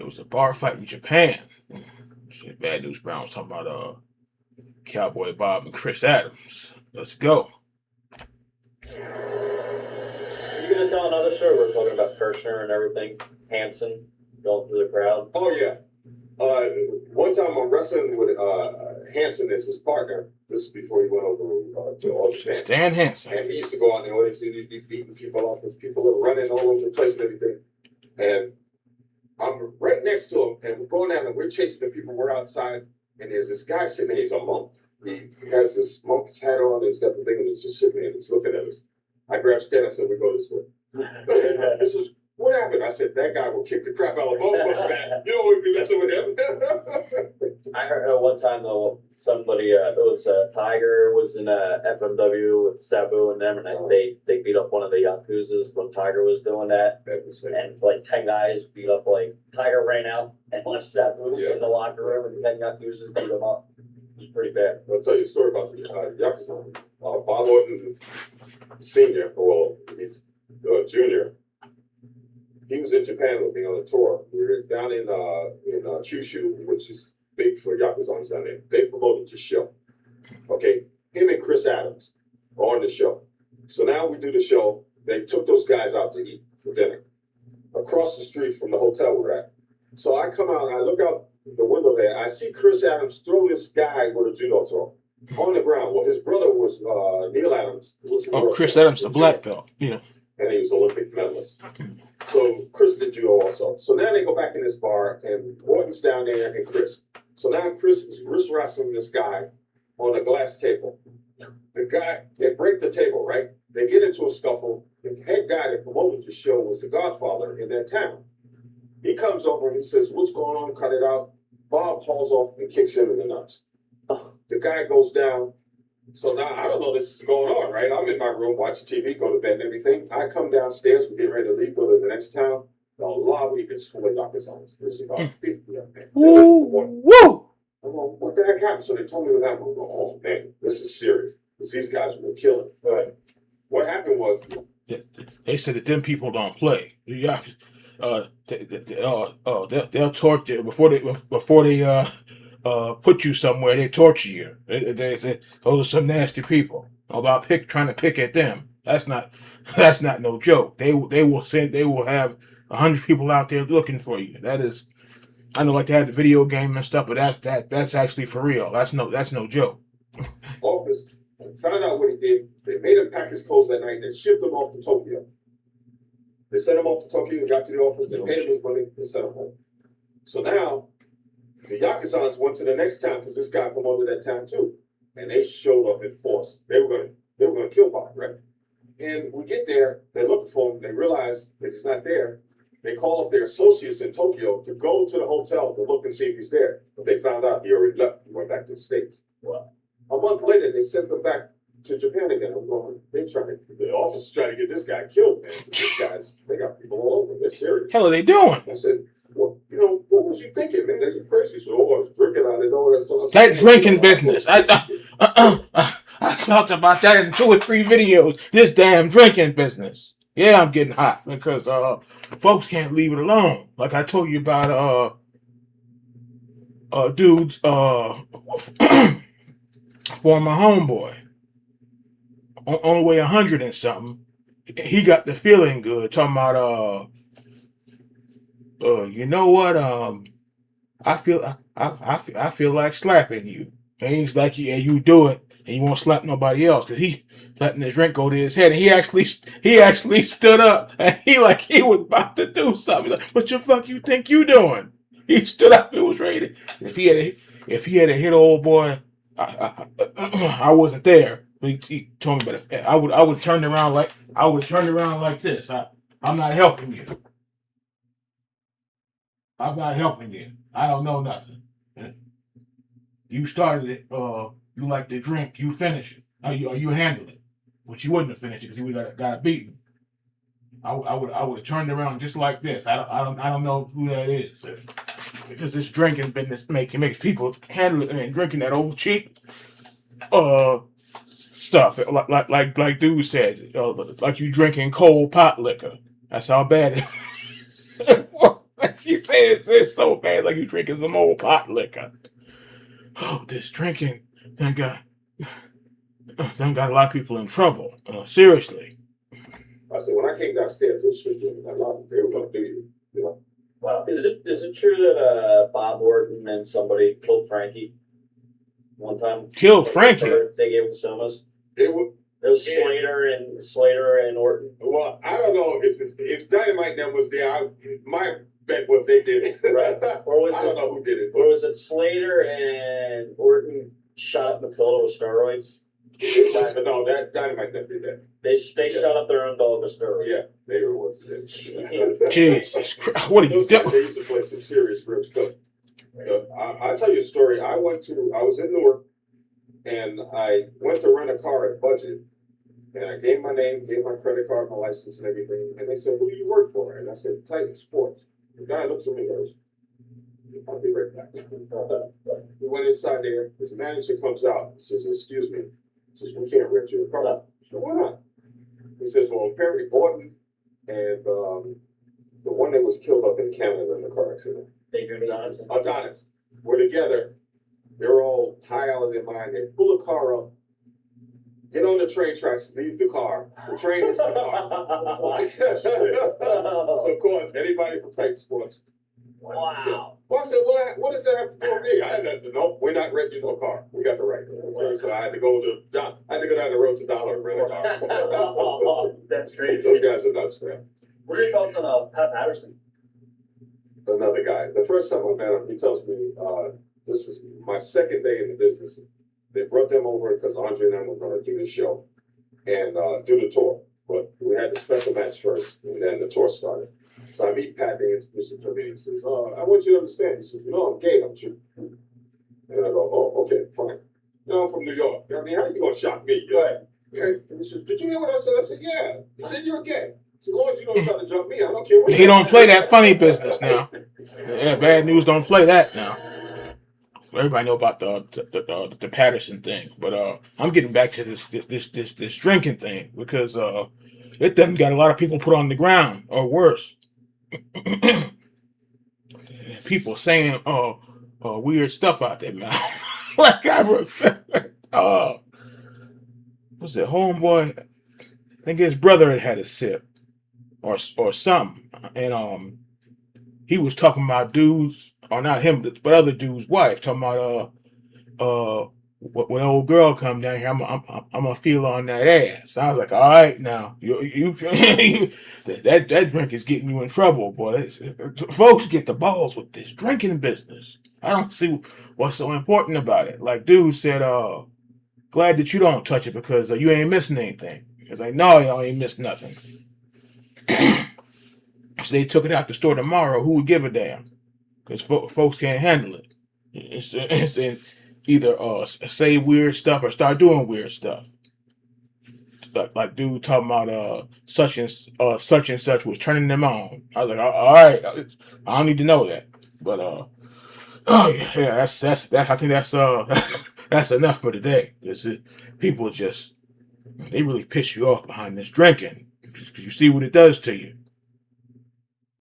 was a bar fight in Japan. Shit, Bad News Brown was talking about Cowboy Bob and Chris Adams. Let's go. Are you gonna tell another story? We're talking about Kirshner and everything. Hanson going through the crowd. Oh yeah. One time I'm wrestling with Hanson as his partner. This is before he went over to all the Stan Hansen. And he used to go out in the audience and he'd be beating people off because people are running all over the place and everything. And I'm right next to him and we're going out and we're chasing the people. We're outside and there's this guy sitting there. He's a monk. He has this monk's hat on. He's got the thing and he's just sitting there and he's looking at us. I grabbed Stan. I said, "We go this way." This is what happened. I said, "That guy will kick the crap out of both of us, man. You don't want to be messing with him." I heard one time though, somebody it was Tiger was in FMW with Sabu and them, and they beat up one of the Yakuzas when Tiger was doing that, and like 10 guys beat up like Tiger ran out and left Sabu in the locker room, and 10 Yakuzas beat him up. It was pretty bad. I'll tell you a story about the Yakuza. Bob Orton Senior, well, he's Junior. He was in Japan with me on a tour. We were down in Kyushu, which is big for Yakuzans down there. They promoted the show. Okay, him and Chris Adams are on the show. So now we do the show. They took those guys out to eat for dinner across the street from the hotel we're at. So I come out and I look out the window there. I see Chris Adams throw this guy with a judo throw on the ground. Well, his brother was Neil Adams. Chris Adams, the black belt. Yeah. And he was an Olympic medalist. So Chris did judo also. So now they go back in this bar, and Orton's down there, and Chris. So now Chris is wrist wrestling this guy on a glass table. The guy, they break the table, right? They get into a scuffle. The head guy that promoted the show was the Godfather in that town. He comes over and he says, "What's going on? Cut it out." Bob hauls off and kicks him in the nuts. The guy goes down. So now I don't know this is going on, right? I'm in my room watching TV, go to bed and everything. I come downstairs, we get ready to leave, go to the next town. The lobby is full of Yakuzans. There's about 50 of them. Woo! I'm like, what the heck happened? So they told me that. I'm like, oh man, this is serious. Because these guys will kill it. But what happened was they said that them people don't play. Yeah, they'll torture you before they put you somewhere. They torture you. They those are some nasty people. About trying to pick at them. That's not no joke. They will have 100 people out there looking for you. That is, I know, like they have the video game and stuff, but that's actually for real. That's no joke. Office found out what he did. They made him pack his clothes that night. They shipped him off to Tokyo. They sent him off to Tokyo. He got to the office. They paid him his money. They sent him home. So now the Yakuzans went to the next town because this guy promoted that town too, and they showed up in force. They were gonna kill Bob, right? And we get there. They're looking for him. They realize that he's not there. They call up their associates in Tokyo to go to the hotel to look and see if he's there. But they found out he already left. He went back to the States. Wow. A month later, they sent them back to Japan again. I'm going, the office is trying to get this guy killed, man. These guys, they got people all over. They're serious. Hell are they doing? I said, well, what was you thinking, man? You crazy. So, I was drinking out of all that drinking business. I talked about that in 2 or 3 videos. This damn drinking business. Yeah, I'm getting hot because folks can't leave it alone. Like I told you about dude's former homeboy. On the way 100 and something. He got the feeling good, talking about you know what? I feel like slapping you. And he's like, yeah, you do it, and you won't slap nobody else, because he letting his drink go to his head, and he actually stood up, and he was about to do something. He's like, what the fuck you think you doing? He stood up and was ready. If he had hit old boy, I wasn't there. But he told me, but I would turn around like this. I'm not helping you. I'm not helping you. I don't know nothing. You started it. You like to drink. You finish it. You handle it. But you wouldn't have finished it because you would have got beaten. I would have turned around just like this. I don't know who that is, because this drinking business makes people handle it and drinking that old cheap stuff like dude said, like you drinking cold pot liquor. That's how bad it is. it's so bad, like you drinking some old pot liquor. Oh, this drinking done got a lot of people in trouble. Seriously. I said, when I came downstairs, this shit was a lot. They were gonna do you, you know. Wow. Is it true that Bob Orton and somebody killed Frankie one time? Killed Frankie? They gave him somas. It was. It was Slater and Orton. Well, I don't know if Dynamite then was there. My bet was they did it. Right. Or was I don't know who did it. Or was it Slater and Orton shot up Matilda with steroids? But no, that Dynamite never did that. They shot up their own dog with steroids. Yeah, they were. Jesus Christ, what are you doing? They used to play some serious rib stuff. I'll tell you a story. I was in Newark, and I went to rent a car at Budget, and I gave my name, gave my credit card, my license, and everything. And they said, "Who do you work for?" And I said, "Titan Sports." The guy looks at me and goes, "I'll be right back." We went inside there. His manager comes out. He says, "Excuse me." He says, "We can't rent you a car." I said, "Why not?" He says, "Well, apparently Orton and the one that was killed up in Canada in the car accident, Adonis, were together. They're all high out of their mind. They pull a car up, get on the train tracks, leave the car. The train is the car." So, of course, anybody from Titan Sports. Wow. Well, I said, what does that have to do with me? I had nothing to know. We're not renting no car. We got the right. Okay, so I had to go down the road to Dollar and rent a car. That's crazy. Those guys are nuts, man. What are your thoughts on Pat Patterson? Another guy. The first time I met him, he tells me, this is my second day in the business. They brought them over because Andre and I were going to do the show and do the tour. But we had the special match first, and then the tour started. So I meet Pat, they introduce him to me. He says, "I want you to understand." He says, "You know, I'm gay, don't you?" And I go, "Oh, okay, fine. You know, I'm from New York. I mean, how are you going to shock me?" Right. And he says, "Did you hear what I said?" I said, "Yeah." He said, "You're gay. As long as you don't try to jump me, I don't care what." He don't play that funny business now. Yeah, bad news don't play that now. Everybody know about the Patterson thing, but I'm getting back to this drinking thing because it done got a lot of people put on the ground or worse. People saying weird stuff out there, man. Like I remember, was it Homeboy? I think his brother had a sip or something, and he was talking about dudes, or not him, but other dude's wife, talking about when an old girl come down here, I'm gonna feel on that ass. I was like, all right, now you that drink is getting you in trouble, boy. Folks get the balls with this drinking business. I don't see what's so important about it. Like dude said, glad that you don't touch it because you ain't missing anything. It's like, no, y'all ain't missed nothing. So they took it out the store tomorrow. Who would give a damn? Because folks can't handle it. It's either say weird stuff or start doing weird stuff. Like dude talking about such and such was turning them on. I was like, all right, I don't need to know that. But oh yeah, that's I think that's that's enough for today. People just they really piss you off behind this drinking because you see what it does to you.